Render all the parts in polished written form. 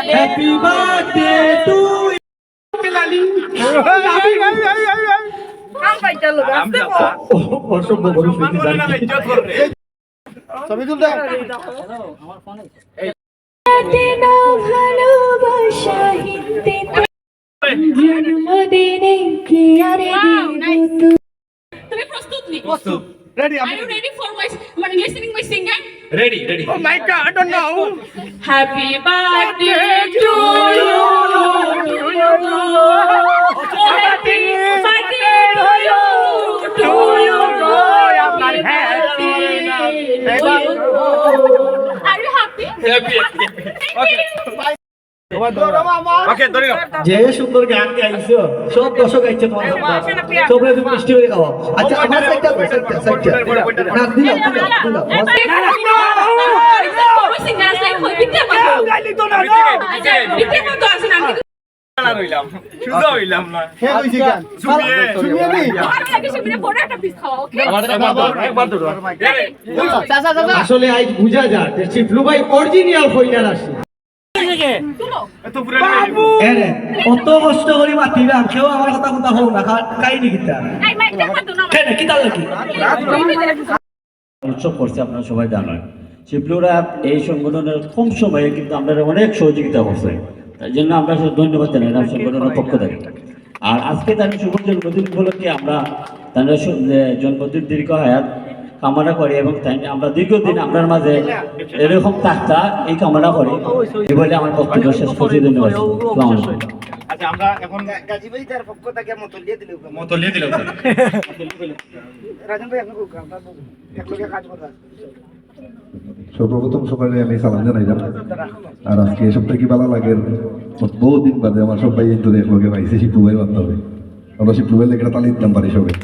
happy birthday to অসম্ভব পরিস্থিতি ছবি তুলতে জন্মদিনে কি আরে তুমি প্রস্তুত নি প্রস্তুত ready are you ready for my listening my singer ready oh my god I don't know happy birthday to you happy birthday to you are you happy okay ধরে নাও যে সুন্দর গান গাইছো সব দর্শক গাইছে তোমার সবরে তুমি মিষ্টি করে খাও আচ্ছা আমার সাইডটা না দিলাম singer say কই বিতে মাতো গাইলি তো না বিতে মাতো আছে না না রইলাম সুজা হইলাম না কে কইছি গান শুনিয়ে নি আর লাগে সেদিনে বড় একটা পিস খাও ওকে একবার ধরো আসলে আজ বুঝা যায় যে চিপলু ভাই অরিজিনাল কইনার আসে এত পুরো বাবু এরে কত কষ্ট করি মাতিলাম কেউ আমার কথা কথা হও না কাইনি কিতা এই মাইকটা খাতো না কেন কি তাল কি উৎসব করছে আপনারা সবাই জানেন শিবলুরা এই সংগঠনের কম সময়ে কিন্তু আমরা অনেক সহযোগিতা করছে তাই জন্য আমরা ধন্যবাদ জানাই সংগঠনের পক্ষ থেকে আর আজকে তাদের শুভ জন্মদিন উপলক্ষে আমরা তাদের জন্মদিন দীর্ঘ হায়াত কামনা করি এবং আমরা দীর্ঘদিন আপনার মাঝে এরকম থাকতা এই কামনা করি এই বলে আমার বক্তব্য শেষ করছি ধন্যবাদ আচ্ছা আমরা এখন গাজী ভাই তার পক্ষ থেকে মতলিয়ে দিল রাজন ভাই আপনি একলগে কাজ করবা সর্বপ্রথম সকালে আমি সালাম জানাইলাম আর আজকে সবটা কি ভালো লাগে বহুদিন বাদে আমার সবাই ধরে একলগে পাইছে শিপু ভাই মাধ্যমে আমরা শিপু ভাই লেগে তালি দিতাম পারি সবাই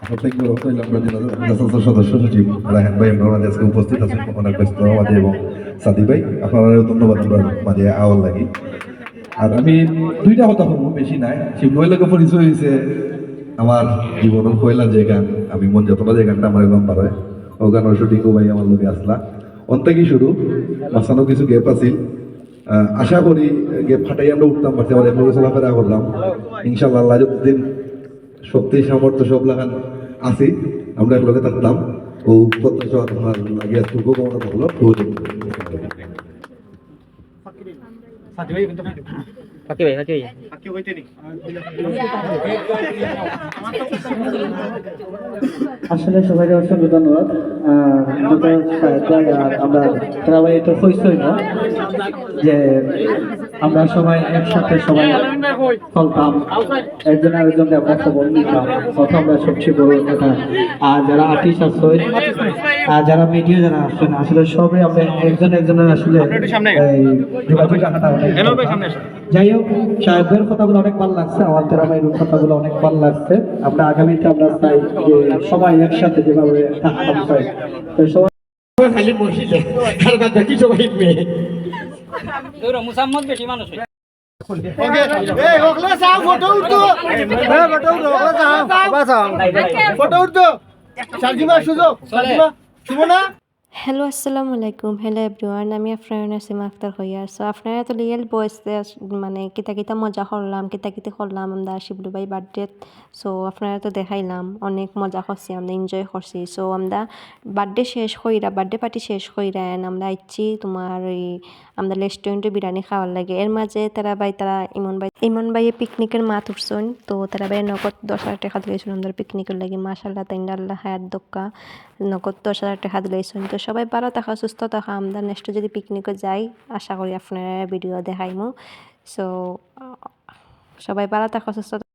সবথেকে বড় কথা হইলো আমরা সদস্য সচিব রাহেন ভাই আমরা আজকে উপস্থিত আছেন অনেক ব্যস্ত মাঝে এবং সাদি ভাই আপনারা ধন্যবাদ আমরা মাঝে আওয়াল লাগি আর আমি দুইটা কথা বলবো বেশি নাই শিপু ভাই লোকে পরিচয় হয়েছে আমার জীবনের পয়লা যে গান আমি মন যতটা যে গানটা আমার একদম পারে ও গানের শুটিং ভাই আমার লোকে আসলা অন্তে কি শুরু মাঝখানেও কিছু গ্যাপ আছিল আশা করি গ্যাপ ফাটাই আমরা উঠতাম পারছি আবার একলগে চলাফেরা করলাম ইনশাল্লাহ আল্লাহ যতদিন শক্তি সামর্থ্য সব লাগান আছি আমরা একলগে থাকতাম ও প্রত্যাশা আমার লাগিয়ে শুভকামনা থাকলো আসলে সবাইকে অসংখ্য ধন্যবাদ আমরা সবাই এটা হইছই না যে আমরা সবাই একসাথে সবাই চলতাম একজন আরেকজনকে আমরা খবর নিতাম কথা আমরা সবচেয়ে বড় কথা আর যারা আর্টিস্ট আছে আর যারা মিডিয়া যারা আসছেন আসলে সবাই আমরা একজন একজনের আসলে যোগাযোগ রাখাটা যাই হোক সাহেবের কথাগুলো অনেক ভালো লাগছে আমাদের আমার কথাগুলো অনেক ভালো লাগছে আমরা আগামীতে আমরা চাই যে সবাই একসাথে যেভাবে থাকতাম চাই তো সবাই খালি বসিলে আর দেখি সবাই মেয়ে মুসাম্মদ বেশি মানুষ ওকে এই ওগলা সাউ ফটো উঠো ফটো উঠো ওগলা সাউ বাসাও ফটো উঠো সাজিমা সুযোগ সাজিমা সুমনা হ্যালো আসসালামু আলাইকুম হ্যালো এভরিওয়ান আমি আপনার নাসিমা আক্তার হইয়ার সো আপনারা তো রিয়েল বয়েসে মানে কিতা কিতা মজা করলাম কিতা কিতা করলাম আমরা শিবলু ভাই বার্থডে সো আপনারা তো দেখাইলাম অনেক মজা করছি আমরা এনজয় করছি সো আমরা বার্থডে শেষ কইরা বার্থডে পার্টি শেষ কইরা আমরা ইচ্ছি তোমার এই আমরা রেস্টুরেন্টে বিরিয়ানি খাওয়ার লাগে এর মাঝে তারা ইমন ভাইয়ে পিকনিকের মাত উঠছেন তো তারা ভাই নগদ 10,000 টাকা দিয়েছিল আমাদের পিকনিকের লাগে মাশাআল্লাহ তাইনা আল্লাহ হায়াত দক্কা নগদ 10,000 টাকা দিয়েছেন তো সবাই ভালো থাকা সুস্থ থাকা আমরা নেক্সট যদি পিকনিকে যাই আশা করি আপনারা ভিডিও দেখাইমু সো সবাই ভালো থাকা সুস্থ